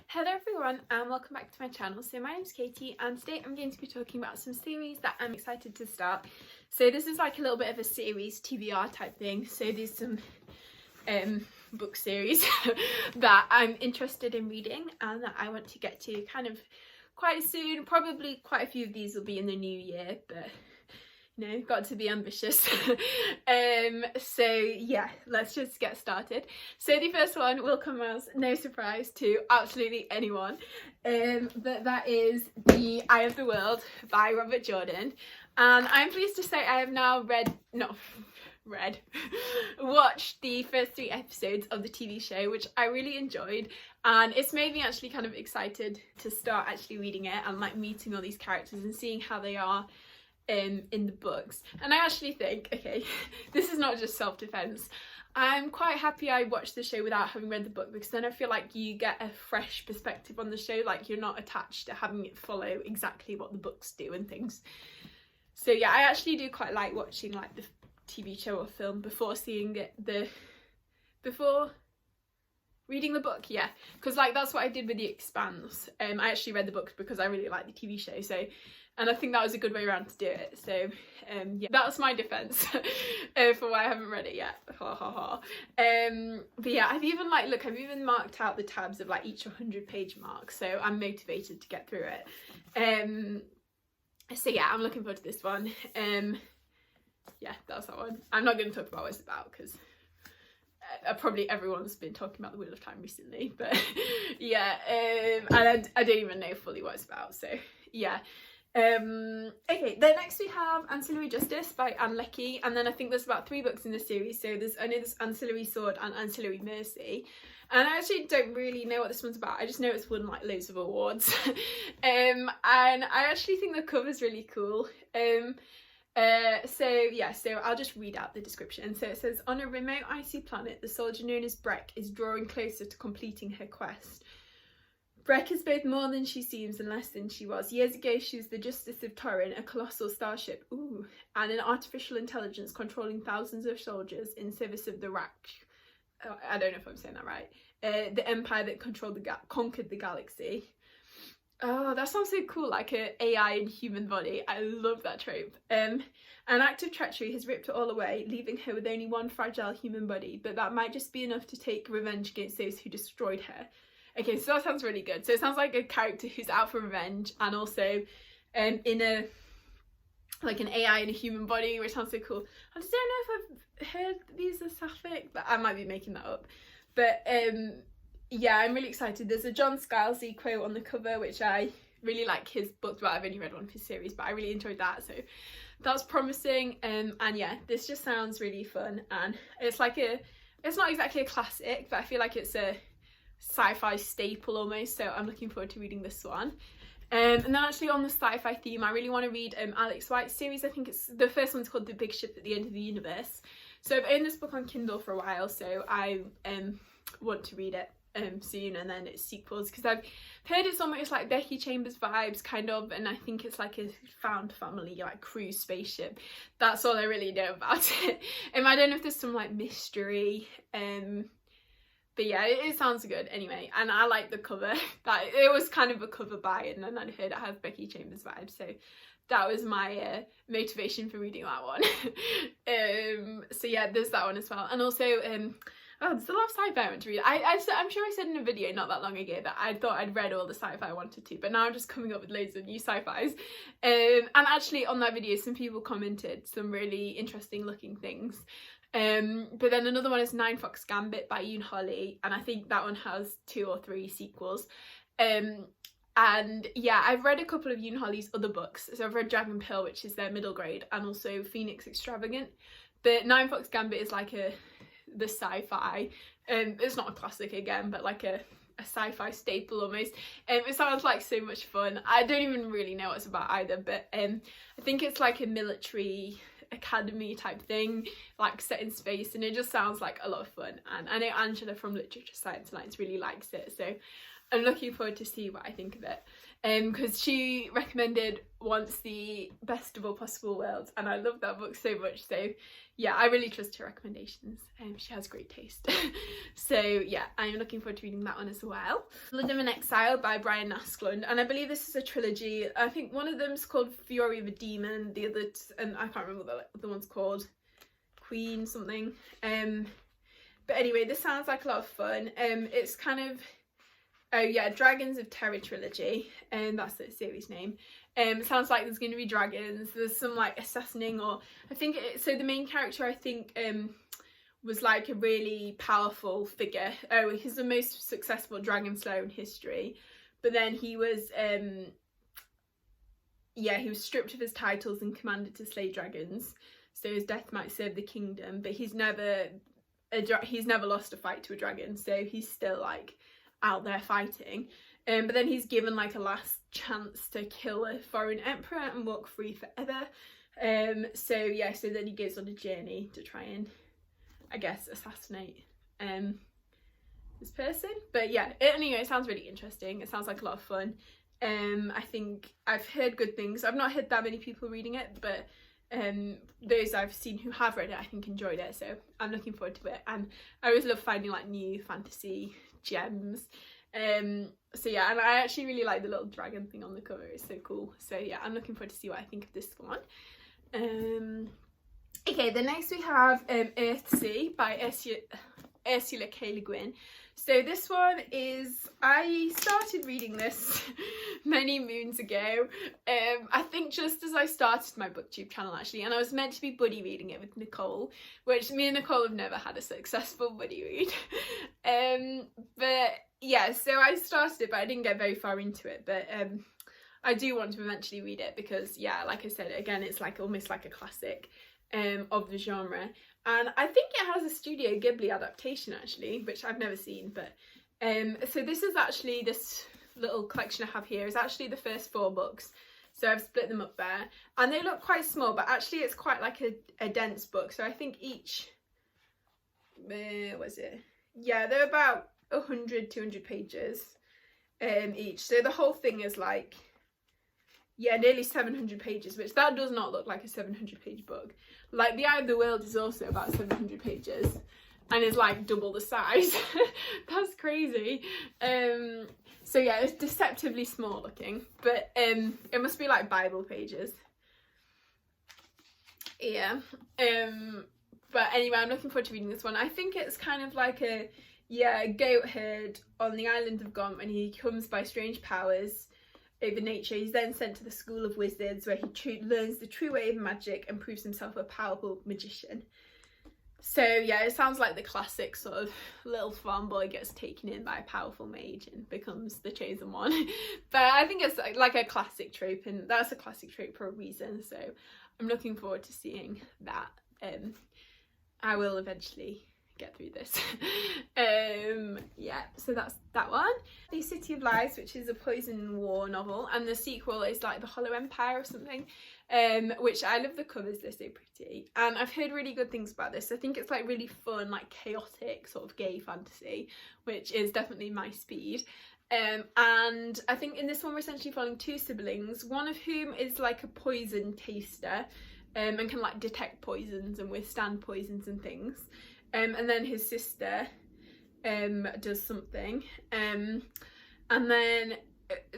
Hello everyone and welcome back to my channel. So my name's Katie and today I'm going to be talking about some series that I'm excited to start. So this is like a little bit of a series TBR type thing. So there's some book series that I'm interested in reading and that I want to get to kind of quite soon. Probably quite a few of these will be in the new year, but you know, got to be ambitious. So yeah, let's just get started. So the first one will come as no surprise to absolutely anyone, but that is The Eye of the World by Robert Jordan. And I'm pleased to say I have now watched the first 3 episodes of the TV show, which I really enjoyed, and it's made me actually kind of excited to start actually reading it and like meeting all these characters and seeing how they are in the books. And I actually think, okay, this is not just self-defense, I'm quite happy I watched the show without having read the book, because then I feel like you get a fresh perspective on the show, like you're not attached to having it follow exactly what the books do and things. So yeah, I actually do quite like watching like the TV show or film before seeing it, before reading the book, yeah, because like that's what I did with The Expanse. I actually read the book because I really like the TV show, so, and I think that was a good way around to do it. So yeah, that's my defense for why I haven't read it yet. But yeah, I've even marked out the tabs of like each 100-page mark, so I'm motivated to get through it. So yeah, I'm looking forward to this one. Yeah, that's that one. I'm not going to talk about what it's about because probably everyone's been talking about the Wheel of Time recently, but yeah, and I don't even know fully what it's about, so yeah. Okay, then next we have Ancillary Justice by Anne Leckie, and then I think there's about 3 books in the series. So I know there's Ancillary Sword and Ancillary Mercy, and I actually don't really know what this one's about. I just know it's won like loads of awards. And I actually think the cover's really cool. So I'll just read out the description. So it says, on a remote icy planet, the soldier known as Breck is drawing closer to completing her quest. Breck is both more than she seems and less than she was. Years ago, she was the Justice of Turin, a colossal starship, and an artificial intelligence controlling thousands of soldiers in service of the Rak. I don't know if I'm saying that right. The empire that conquered the galaxy. Oh, that sounds so cool, like an AI in human body. I love that trope. An act of treachery has ripped her all away, leaving her with only one fragile human body, but that might just be enough to take revenge against those who destroyed her. Okay, so that sounds really good. So it sounds like a character who's out for revenge and also in a, like an AI in a human body, which sounds so cool. I just don't know if I've heard these are sapphic, but I might be making that up. But yeah, I'm really excited. There's a John Scalzi quote on the cover, which I really like his books, but I've only read one of his series, but I really enjoyed that, so that's promising. And yeah, this just sounds really fun, and it's like it's not exactly a classic, but I feel like it's a sci-fi staple almost, so I'm looking forward to reading this one. And then actually on the sci-fi theme, I really want to read Alex White's series. I think it's the first one's called The Big Ship at the End of the Universe. So I've owned this book on Kindle for a while, so I want to read it soon, and then its sequels, because I've heard it's almost like Becky Chambers vibes kind of, and I think it's like a found family like cruise spaceship. That's all I really know about it. I don't know if there's some like mystery, but yeah, it sounds good anyway, and I like the cover. That it was kind of a cover by it, and then I'd heard it has Becky Chambers vibes, so that was my motivation for reading that one. So yeah, there's that one as well. And also there's a lot of sci-fi I want to read. I'm sure I said in a video not that long ago that I thought I'd read all the sci-fi I wanted to, but now I'm just coming up with loads of new sci-fis. And actually on that video some people commented some really interesting looking things. But then another one is Nine Fox Gambit by Yoon Holly, and I think that one has 2 or 3 sequels. And yeah, I've read a couple of Yoon Holly's other books. So I've read Dragon Pill, which is their middle grade, and also Phoenix Extravagant. But Nine Fox Gambit is like the sci-fi, it's not a classic again, but like a sci-fi staple almost. It sounds like so much fun. I don't even really know what it's about either, but I think it's like a military academy type thing, like set in space, and it just sounds like a lot of fun. And I know Angela from Literature Science Lines really likes it, so I'm looking forward to see what I think of it. Because she recommended once the Best of All Possible Worlds, and I love that book so much. So yeah, I really trust her recommendations. She has great taste. So yeah, I'm looking forward to reading that one as well. Blood in Exile by Brian Asklund, and I believe this is a trilogy. I think one of them's called Fury of a Demon, the other, and I can't remember what the other one's called, Queen something. But anyway, this sounds like a lot of fun. It's kind of, oh yeah, Dragons of Terror trilogy, and that's the series name. It sounds like there's going to be dragons. There's some like assassinating, or I think so the main character, I think, was like a really powerful figure. Oh, he's the most successful dragon slayer in history, but then he was he was stripped of his titles and commanded to slay dragons, so his death might serve the kingdom, but he's never lost a fight to a dragon, so he's still like out there fighting. But then he's given like a last chance to kill a foreign emperor and walk free forever. So yeah, so then he goes on a journey to try and, I guess, assassinate this person. But yeah, anyway, it sounds really interesting. It sounds like a lot of fun. I think I've heard good things. I've not heard that many people reading it, but those I've seen who have read it, I think, enjoyed it. So I'm looking forward to it. And I always love finding like new fantasy gems. So yeah, and I actually really like the little dragon thing on the cover. It's so cool. So yeah, I'm looking forward to see what I think of this one. Okay, then next we have Earthsea by Ursula K. Le Guin. So this one is, I started reading this many moons ago. I think just as I started my booktube channel actually, and I was meant to be buddy reading it with Nicole, which me and Nicole have never had a successful buddy read. But yeah, so I started it, but I didn't get very far into it. But I do want to eventually read it because yeah, like I said, again, it's like almost like a classic of the genre. And I think it has a Studio Ghibli adaptation actually, which I've never seen. But so this is actually, this little collection I have here is actually the first 4 books. So I've split them up there, and they look quite small, but actually it's quite like a dense book. So I think each, was it? Yeah, they're about 100, 200 pages each. So the whole thing is like, yeah, nearly 700 pages, which that does not look like a 700 page book. Like The Eye of the World is also about 700 pages and is like double the size. That's crazy. So yeah, it's deceptively small looking, but it must be like Bible pages. Yeah. But anyway, I'm looking forward to reading this one. I think it's kind of like a goat herd on the island of Gaunt, and he comes by strange powers over nature. He's then sent to the school of wizards, where he learns the true way of magic and proves himself a powerful magician. So yeah, it sounds like the classic sort of little farm boy gets taken in by a powerful mage and becomes the chosen one. But I think it's like a classic trope, and that's a classic trope for a reason. So I'm looking forward to seeing that. I will eventually get through this. Yeah, so that's that one. The City of Lies, which is a Poison War novel, and the sequel is like The Hollow Empire or something, which I love the covers, they're so pretty, and I've heard really good things about this. I think it's like really fun, like chaotic sort of gay fantasy, which is definitely my speed. And I think in this one we're essentially following 2 siblings, one of whom is like a poison taster, and can like detect poisons and withstand poisons and things. And then his sister does something, and then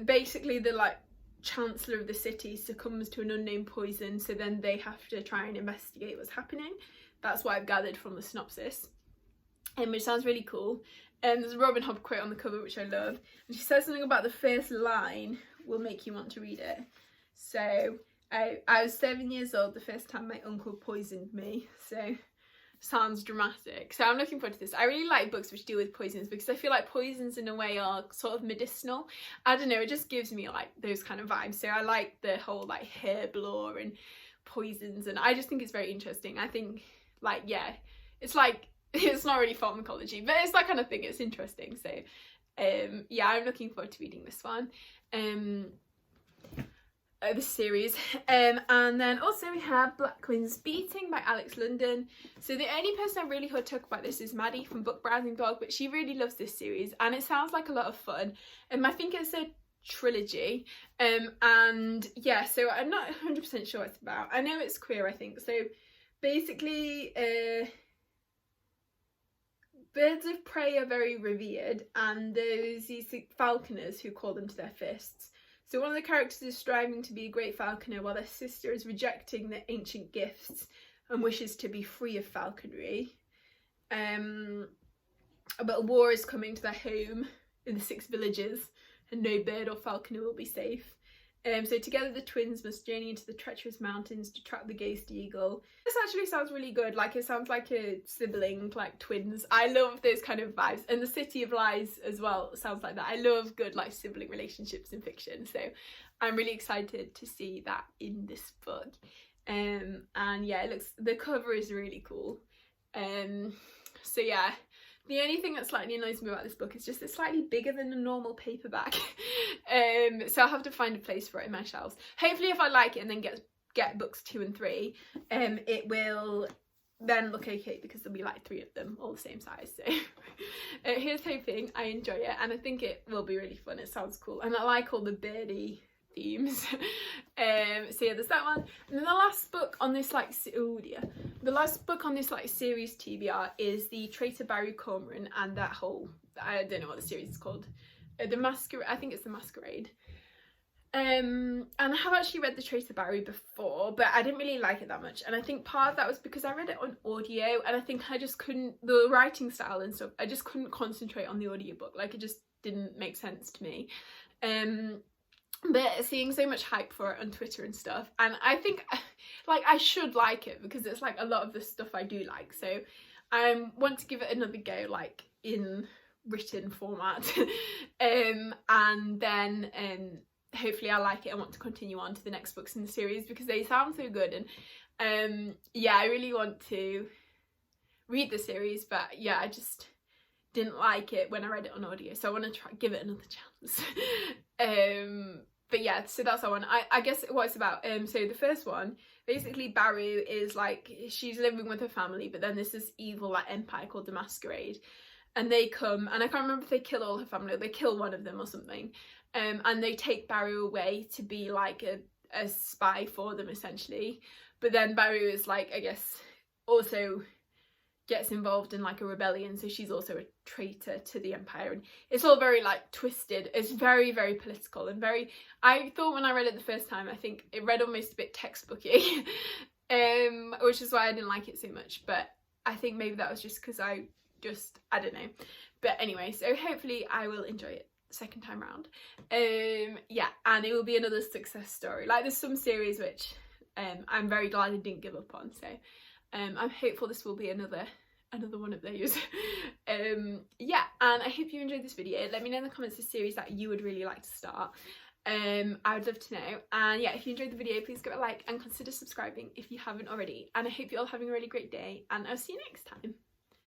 basically the like chancellor of the city succumbs to an unknown poison, so then they have to try and investigate what's happening. That's what I've gathered from the synopsis, which sounds really cool. There's a Robin Hobb quote on the cover which I love, and she says something about the first line will make you want to read it. So I was 7 years old the first time my uncle poisoned me, so sounds dramatic. So I'm looking forward to this. I really like books which deal with poisons, because I feel like poisons in a way are sort of medicinal. I don't know, it just gives me like those kind of vibes. So I like the whole like herb lore and poisons, and I just think it's very interesting. I think like, yeah, it's like, it's not really pharmacology, but it's that kind of thing. It's interesting. So yeah, I'm looking forward to reading this one. the series. And then also we have Black Queen's Beating by Alex London. So the only person I really heard talk about this is Maddie from Book Browsing Blog, but she really loves this series and it sounds like a lot of fun. I think it's a trilogy, and yeah, so I'm not 100% sure what it's about. I know it's queer, I think. So basically birds of prey are very revered, and there's these falconers who call them to their fists. So one of the characters is striving to be a great falconer while their sister is rejecting the ancient gifts and wishes to be free of falconry. But a war is coming to their home in the 6 villages and no bird or falconer will be safe. So together the twins must journey into the treacherous mountains to trap the ghost eagle. This actually sounds really good. Like, it sounds like a sibling, like twins. I love those kind of vibes. And the City of Lies as well sounds like that. I love good like sibling relationships in fiction. So I'm really excited to see that in this book. And yeah, the cover is really cool. So yeah. The only thing that slightly annoys me about this book is just it's slightly bigger than a normal paperback. So I'll have to find a place for it in my shelves. Hopefully if I like it and then get books 2 and 3, it will then look okay because there'll be like 3 of them all the same size. So here's hoping I enjoy it, and I think it will be really fun. It sounds cool and I like all the birdie themes. So yeah, there's that one. And then the last book on this like the last book on this like series TBR is the Traitor Barry Cormoran, and that whole, I don't know what the series is called, the Masquerade, I think it's the Masquerade. And I have actually read the Traitor Barry before, but I didn't really like it that much, and I think part of that was because I read it on audio and I think I just couldn't, the writing style and stuff, I just couldn't concentrate on the audiobook. Like, it just didn't make sense to me. But seeing so much hype for it on Twitter and stuff, and I think like I should like it because it's like a lot of the stuff I do like, so I want to give it another go, like in written format. And then hopefully I like it and want to continue on to the next books in the series because they sound so good. And yeah, I really want to read the series, but yeah, I just didn't like it when I read it on audio, so I want to give it another chance. But yeah, so that's that one. I guess what it's about, so the first one, basically Baru is like, she's living with her family, but then there's this evil like empire called the Masquerade, and they come, and I can't remember if they kill all her family or they kill one of them or something, and they take Baru away to be like a spy for them essentially. But then Baru is like, I guess, also gets involved in like a rebellion, so she's also a traitor to the empire, and it's all very like twisted. It's very, very political and very, I thought when I read it the first time, I think it read almost a bit textbooky, which is why I didn't like it so much. But I think maybe that was just because I don't know. But anyway, so hopefully I will enjoy it second time round. Yeah, and it will be another success story. Like, there's some series which I'm very glad I didn't give up on, so I'm hopeful this will be another one of those. Yeah, and I hope you enjoyed this video. Let me know in the comments the series that you would really like to start. I would love to know. And yeah, if you enjoyed the video, please give it a like and consider subscribing if you haven't already. And I hope you're all having a really great day, and I'll see you next time.